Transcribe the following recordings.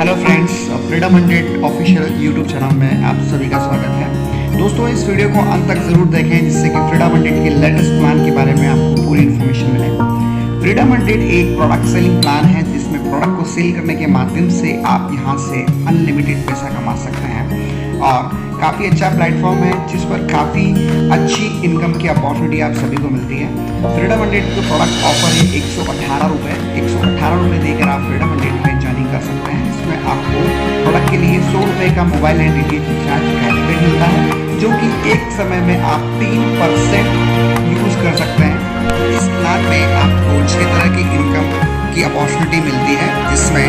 Hello friends, freedom 100 official YouTube channel में आप सभी का स्वागत है। दोस्तों, इस वीडियो को अंत तक जरूर देखें जिससे कि फ्रीडम 100 के लेटेस्ट प्लान के बारे में आपको पूरी इन्फॉर्मेशन मिले। फ्रीडम 100 एक प्रोडक्ट सेलिंग प्लान है जिसमें प्रोडक्ट को सेल करने के माध्यम से आप यहां से अनलिमिटेड पैसा कमा सकते हैं और काफ़ी अच्छा प्लेटफॉर्म है जिस पर काफ़ी अच्छी इनकम की अपॉर्चुनिटी आप सभी को मिलती है। फ्रीडम 100 का प्रोडक्ट ऑफर है 118 रुपये। 118 रुपये देकर आप फ्रीडम 100 में ज्वाइनिंग कर सकते हैं। इसमें आपको प्रोडक्ट के लिए 100 रुपये का mobile and DTH recharge cashback मिलता है जो कि एक समय में आप 3% यूज़ कर सकते हैं। इस प्लान में आपको 6 तरह की इनकम की अपॉर्चुनिटी मिलती है जिसमें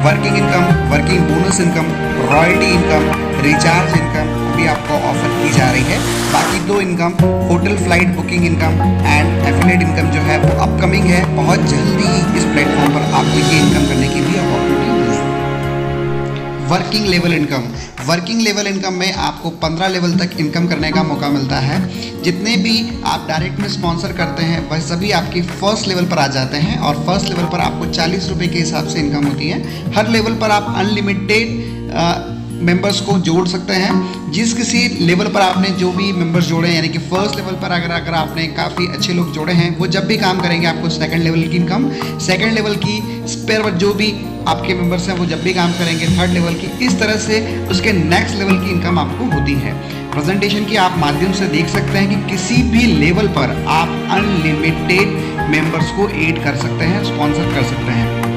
working income, working bonus income, royalty income, recharge income अभी आपको ऑफर की जा रही है। बाकी 2 income hotel flight booking income and affiliate income जो है वो अपकमिंग है। बहुत जल्दी ही इस प्लेटफॉर्म पर आपको ये इनकम करने की भी अपॉर्चुनिटी मिलेगी। Working level income, working level income में आपको 15 लेवल तक इनकम करने का मौका मिलता है। जितने भी आप डायरेक्ट में स्पॉन्सर करते हैं वह सभी आपकी फर्स्ट लेवल पर आ जाते हैं और फर्स्ट लेवल पर आपको 40 रुपये के हिसाब से इनकम होती है। हर लेवल पर आप अनलिमिटेड मेंबर्स को जोड़ सकते हैं। जिस किसी लेवल पर आपने जो भी मेंबर्स जोड़े हैं, यानी कि फर्स्ट लेवल पर अगर आपने काफ़ी अच्छे लोग जोड़े हैं, वो जब भी काम करेंगे आपको सेकंड लेवल की इनकम, सेकंड लेवल की स्पेयर जो भी आपके मेंबर्स हैं वो जब भी काम करेंगे थर्ड लेवल की, इस तरह से उसके नेक्स्ट लेवल की इनकम आपको होती है। प्रेजेंटेशन की आप माध्यम से देख सकते हैं कि किसी भी लेवल पर आप अनलिमिटेड मेंबर्स को ऐड कर सकते हैं, स्पॉन्सर कर सकते हैं।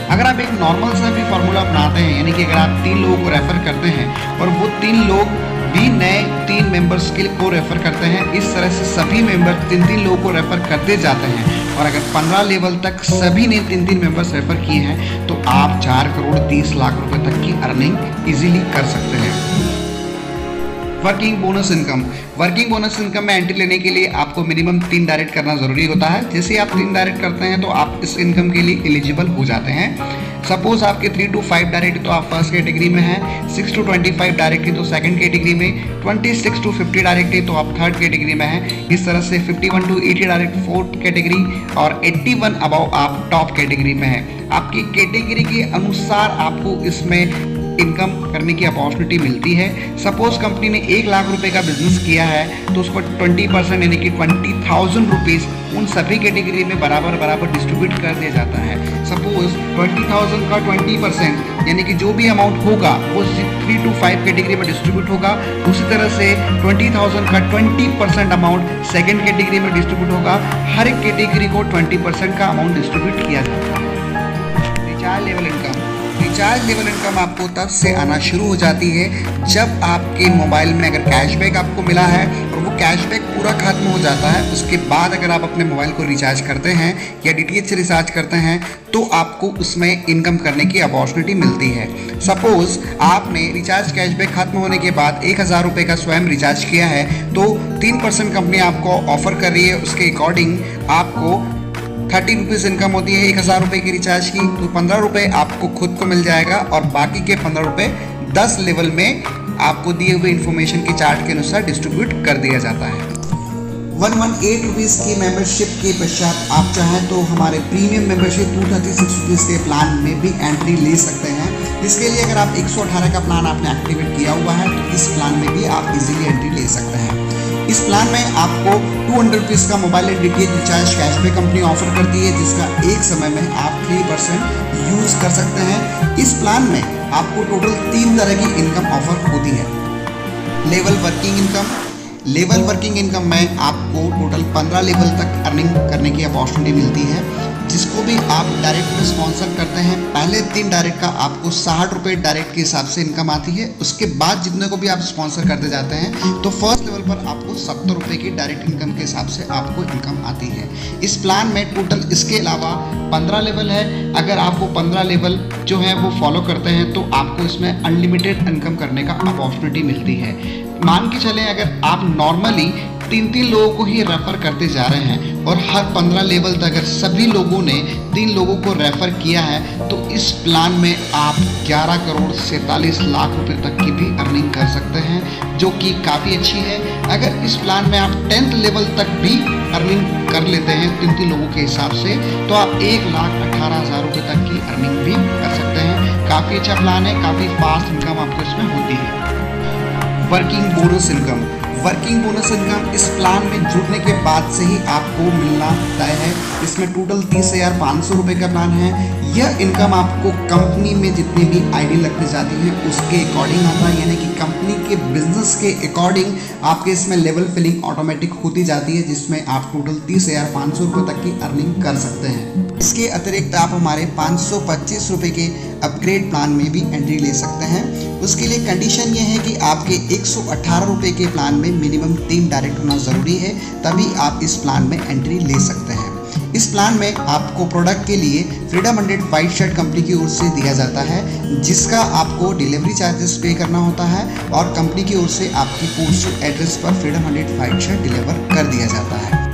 अगर आप एक नॉर्मल सा भी फार्मूला अपनाते हैं, यानी कि अगर आप 3 लोगों को रेफ़र करते हैं और वो 3 लोग भी नए 3 मेंबर्स को रेफ़र करते हैं, इस तरह से सभी मेंबर 3-3 लोगों को रेफ़र करते जाते हैं और अगर 15 लेवल तक सभी ने 3-3 मेंबर्स रेफ़र किए हैं तो आप 4 करोड़ 30 लाख रुपए तक की अर्निंग इजीली कर सकते हैं। Working bonus income, working bonus income में एंट्री लेने के लिए आपको मिनिमम 3 डायरेक्ट करना ज़रूरी होता है। जैसे आप 3 डायरेक्ट करते हैं तो आप इस इनकम के लिए एलिजिबल हो जाते हैं। सपोज आपके 3 to 5 डायरेक्ट तो आप फर्स्ट कैटेगरी में हैं, 6 to 25 डायरेक्ट है तो सेकंड कैटेगरी में, 26 to 50 डायरेक्ट है तो आप थर्ड कैटेगरी में हैं। इस तरह से 51 to 80 डायरेक्ट फोर्थ कैटेगरी और 81 अबव आप टॉप कैटेगरी में हैं। आपकी कैटेगरी के अनुसार आपको इसमें इनकम करने की अपॉर्चुनिटी मिलती है। सपोज कंपनी ने 1 लाख रुपए का बिजनेस किया है तो उस पर 20% यानी कि 20,000 रुपीज़ उन सभी कैटेगरी में बराबर डिस्ट्रीब्यूट कर दिया जाता है। सपोज 20,000 का 20% यानी कि जो भी अमाउंट होगा वो 3 to 5 कैटेगरी में डिस्ट्रीब्यूट होगा। उसी तरह से 20,000 का 20% अमाउंट सेकेंड कैटेगरी में डिस्ट्रीब्यूट होगा। हर एक कैटेगरी को 20% का अमाउंट डिस्ट्रीब्यूट किया जाता है। Recharge level income, recharge level income आपको तब से आना शुरू हो जाती है जब आपके मोबाइल में अगर कैशबैक आपको मिला है और वो कैशबैक पूरा खत्म हो जाता है। उसके बाद अगर आप अपने मोबाइल को रिचार्ज करते हैं या डीटीएच से रिचार्ज करते हैं तो आपको उसमें इनकम करने की अपॉर्चुनिटी मिलती है। सपोज आपने रिचार्ज कैशबैक खत्म होने के बाद 1,000 रुपये का स्वयं रिचार्ज किया है तो 3% कंपनी आपको ऑफर कर रही है। उसके अकॉर्डिंग आपको 30 रुपीज़ इनकम होती है 1,000 रुपये की रिचार्ज की, तो 15 रुपये आपको खुद को मिल जाएगा और बाकी के 15 रुपये 10 लेवल में आपको दिए हुए इन्फॉर्मेशन के चार्ट के अनुसार डिस्ट्रीब्यूट कर दिया जाता है। 118 रुपीज़ की मेंबरशिप के पश्चात आप चाहें तो हमारे प्रीमियम मेंबरशिप 236 रुपीज़ के प्लान में भी एंट्री ले सकते हैं। इसके लिए अगर आप 118 का प्लान आपने एक्टिवेट किया हुआ है तो इस प्लान में भी आप इजीली एंट्री ले सकते हैं। इस प्लान में आपको 200 रुपीज़ का mobile and DTH recharge cashback company offer करती है जिसका एक समय में आप 3% यूज़ कर सकते हैं। इस प्लान में आपको टोटल 3 तरह की इनकम ऑफर होती है। Level working income, level working income में आपको टोटल 15 लेवल तक अर्निंग करने की अपॉर्चुनिटी मिलती है। जिसको भी आप डायरेक्ट में स्पॉन्सर करते हैं, पहले 3 डायरेक्ट का आपको 60 रुपये डायरेक्ट के हिसाब से इनकम आती है। उसके बाद जितने को भी आप स्पॉन्सर करते जाते हैं तो फर्स्ट लेवल पर आपको 70 रुपये की डायरेक्ट इनकम के हिसाब से आपको इनकम आती है। इस प्लान में टोटल इसके अलावा 15 लेवल है। अगर आपको 15 लेवल जो है वो फॉलो करते हैं तो आपको इसमें अनलिमिटेड इनकम करने का अपॉर्चुनिटी मिलती है। मान के चलें अगर आप नॉर्मली 3-3 लोगों को ही रेफ़र करते जा रहे हैं और हर 15 लेवल तक अगर सभी लोगों ने 3 लोगों को रेफ़र किया है तो इस प्लान में आप 11 करोड़ 47 लाख रुपए तक की भी अर्निंग कर सकते हैं जो कि काफ़ी अच्छी है। अगर इस प्लान में आप 10th लेवल तक भी अर्निंग कर लेते हैं 3 लोगों के हिसाब से तो आप 1,18,000 रुपये तक की अर्निंग भी कर सकते हैं। काफ़ी काफ़ी अच्छा प्लान है, काफ़ी फास्ट इनकम आपको इसमें होती है। Working bonus income. Working bonus income इस प्लान में जुड़ने के बाद से ही आपको मिलना तय है। इसमें टोटल 30,500 रुपये का प्लान है। यह इनकम आपको कंपनी में जितनी भी आईडी लगने जाती है उसके अकॉर्डिंग आता है, यानी कि कंपनी के बिजनेस के अकॉर्डिंग आपके इसमें लेवल फिलिंग ऑटोमेटिक होती जाती है, जिसमें आप टोटल 30,500 रुपये तक की अर्निंग कर सकते हैं। इसके अतिरिक्त आप हमारे 525 रुपये के अपग्रेड प्लान में भी एंट्री ले सकते हैं। उसके लिए कंडीशन ये है कि आपके 118 रुपये के प्लान में मिनिमम 3 डायरेक्ट होना ज़रूरी है, तभी आप इस प्लान में एंट्री ले सकते हैं। इस प्लान में आपको प्रोडक्ट के लिए फ्रीडम 100 व्हाइट शर्ट कंपनी की ओर से दिया जाता है, जिसका आपको डिलीवरी चार्जेस पे करना होता है और कंपनी की ओर से आपकी पोस्टल एड्रेस पर फ्रीडम 100 व्हाइट शर्ट डिलीवर कर दिया जाता है।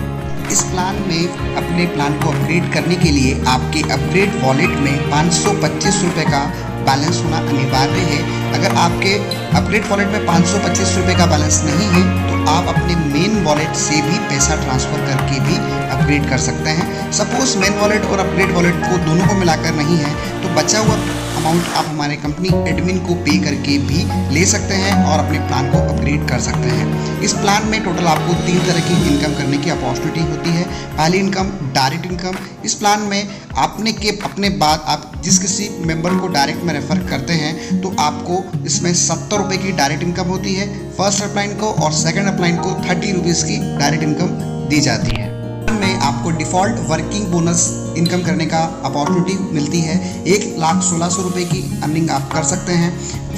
इस प्लान में अपने प्लान को अपग्रेड करने के लिए आपके अपग्रेड वॉलेट में 525 रुपये का बैलेंस होना अनिवार्य है। अगर आपके अपग्रेड वॉलेट में 525 रुपये का बैलेंस नहीं है तो आप अपने मेन वॉलेट से भी पैसा ट्रांसफ़र करके भी अपग्रेड कर सकते हैं। सपोज़ मेन वॉलेट और अपग्रेड वॉलेट को दोनों को मिलाकर नहीं है तो बचा हुआ अमाउंट आप हमारे कंपनी एडमिन को पे करके भी ले सकते हैं और अपने प्लान को अपग्रेड कर सकते हैं। इस प्लान में टोटल आपको 3 तरह की इनकम करने की अपॉर्चुनिटी होती है। पहली इनकम डायरेक्ट इनकम। इस प्लान में अपने बाद आप जिस किसी मेंबर को डायरेक्ट में रेफर करते हैं तो आपको इसमें 70 रुपये की डायरेक्ट इनकम होती है। फर्स्ट अपलाइन को और सेकंड अपलाइन को 30 रुपीज़ की डायरेक्ट इनकम दी जाती है। में आपको डिफ़ॉल्ट वर्किंग बोनस इनकम करने का अपॉर्चुनिटी मिलती है। 1,16,000 रुपये की अर्निंग आप कर सकते हैं।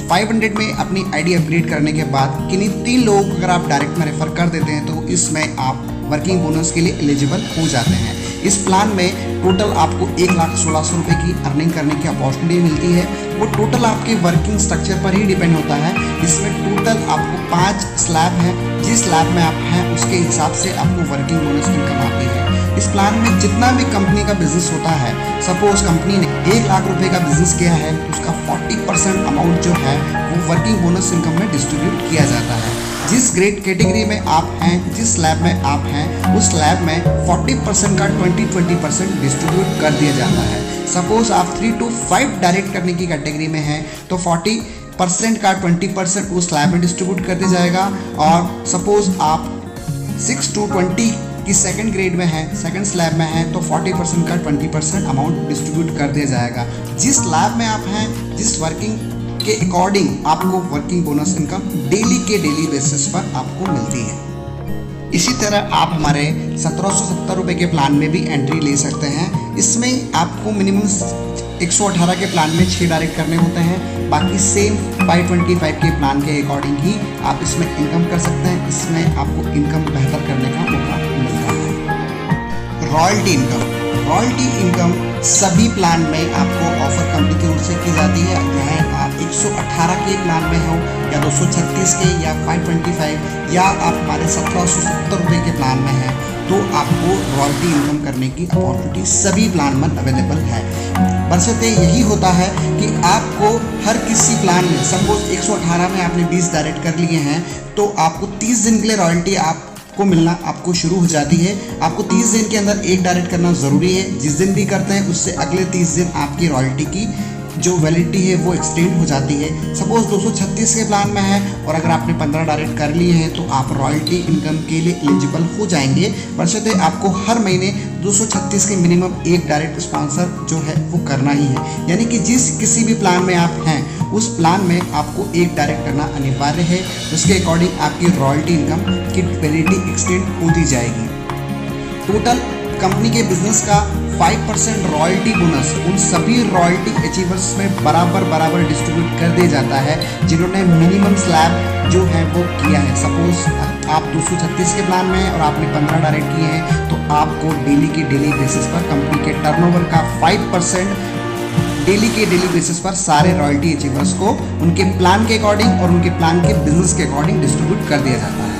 500 में अपनी आईडी अपग्रेड करने के बाद किन्हीं 3 लोगों को अगर आप डायरेक्ट में रेफर कर देते हैं तो इसमें आप वर्किंग बोनस के लिए एलिजिबल हो जाते हैं। इस प्लान में टोटल आपको 1,16,000 रुपये की अर्निंग करने की अपॉर्चुनिटी मिलती है। वो टोटल आपके वर्किंग स्ट्रक्चर पर ही डिपेंड होता है। इसमें टोटल आपको 5 स्लैब है, जिस स्लैब में आप हैं उसके हिसाब से आपको वर्किंग बोनस इनकम आती है। इस प्लान में जितना भी कंपनी का बिजनेस होता है, सपोज कंपनी ने 1 लाख रुपए का बिजनेस किया है तो उसका 40% अमाउंट जो है वो वर्किंग बोनस इनकम में डिस्ट्रीब्यूट किया जाता है। जिस ग्रेड कैटेगरी में आप हैं, जिस स्लैब में आप हैं, उस स्लैब में 40% का 20% डिस्ट्रीब्यूट कर दिया जाता है। सपोज आप 3 to 5 डायरेक्ट करने की कैटेगरी में हैं तो 40% का 20% उस स्लैब में डिस्ट्रीब्यूट कर दिया जाएगा। और सपोज आप 6 to 20 की सेकंड ग्रेड में है, सेकंड स्लैब में है तो 40% का 20% अमाउंट डिस्ट्रीब्यूट कर दिया जाएगा। जिस स्लैब में आप हैं, जिस वर्किंग के अकॉर्डिंग आपको working bonus income daily basis पर आपको मिलती है। इसी तरह आप हमारे 1770 रुपये के प्लान में भी एंट्री ले सकते हैं। इसमें आपको मिनिमम 118 के प्लान में 6 डायरेक्ट करने होते हैं, बाकी सेम 525 के प्लान के अकॉर्डिंग ही आप इसमें इनकम कर सकते हैं। इसमें आपको इनकम बेहतर करने का मौका मिलता है। Royalty income. रॉयल्टी इनकम सभी प्लान में आपको ऑफर कंपनी की ओर से की जाती है। चाहे आप 118 के प्लान में हो या 236 के या 525 या आप हमारे 1770 रुपये के प्लान में हैं तो आपको रॉयल्टी इनकम करने की अपॉर्चुनिटी सभी प्लान में अवेलेबल है। बशर्ते यही होता है कि आपको हर किसी प्लान में सपोज 118 में आपने 20 डायरेक्ट कर लिए हैं तो आपको 30 दिन के लिए रॉयल्टी आपको मिलना आपको शुरू हो जाती है। आपको 30 दिन के अंदर 1 डायरेक्ट करना ज़रूरी है। जिस दिन भी करते हैं उससे अगले 30 दिन आपकी रॉयल्टी की जो वैलिडिटी है वो एक्सटेंड हो जाती है। सपोज 236 के प्लान में है और अगर आपने 15 डायरेक्ट कर लिए हैं तो आप रॉयल्टी इनकम के लिए एलिजिबल हो जाएंगे। बशर्ते आपको हर महीने 236 के मिनिमम 1 डायरेक्ट स्पॉन्सर जो है वो करना ही है। यानी कि जिस किसी भी प्लान में आप हैं उस प्लान में आपको 1 डायरेक्ट करना अनिवार्य है। उसके अकॉर्डिंग आपकी रॉयल्टी इनकम की वैलिडिटी एक्सटेंड होती जाएगी। टोटल कंपनी के बिजनेस का 5% रॉयल्टी बोनस उन सभी रॉयल्टी अचीवर्स में बराबर डिस्ट्रीब्यूट कर दिया जाता है जिन्होंने मिनिमम स्लैब जो है वो किया है। सपोज आप 236 के प्लान में हैं और आपने 15 डायरेक्ट किए हैं तो आपको डेली बेसिस पर कंपनी के टर्नओवर का 5% डेली बेसिस पर सारे रॉयल्टी अचीवर्स को उनके प्लान के अकॉर्डिंग और उनके प्लान के बिजनेस के अकॉर्डिंग डिस्ट्रीब्यूट कर दिया जाता है।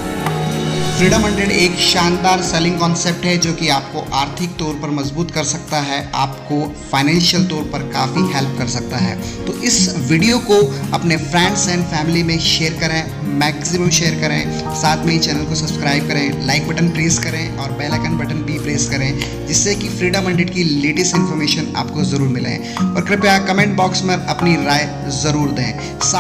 फ्रीडम 100 एक शानदार सेलिंग कॉन्सेप्ट है जो कि आपको आर्थिक तौर पर मजबूत कर सकता है, आपको फाइनेंशियल तौर पर काफ़ी हेल्प कर सकता है। तो इस वीडियो को अपने फ्रेंड्स एंड फैमिली में शेयर करें, मैक्सिमम शेयर करें, साथ में ही चैनल को सब्सक्राइब करें, लाइक बटन प्रेस करें और बेल आइकन बटन भी प्रेस करें, जिससे कि फ्रीडम 100 की लेटेस्ट इन्फॉर्मेशन आपको ज़रूर मिले। और कृपया कमेंट बॉक्स में अपनी राय ज़रूर दें।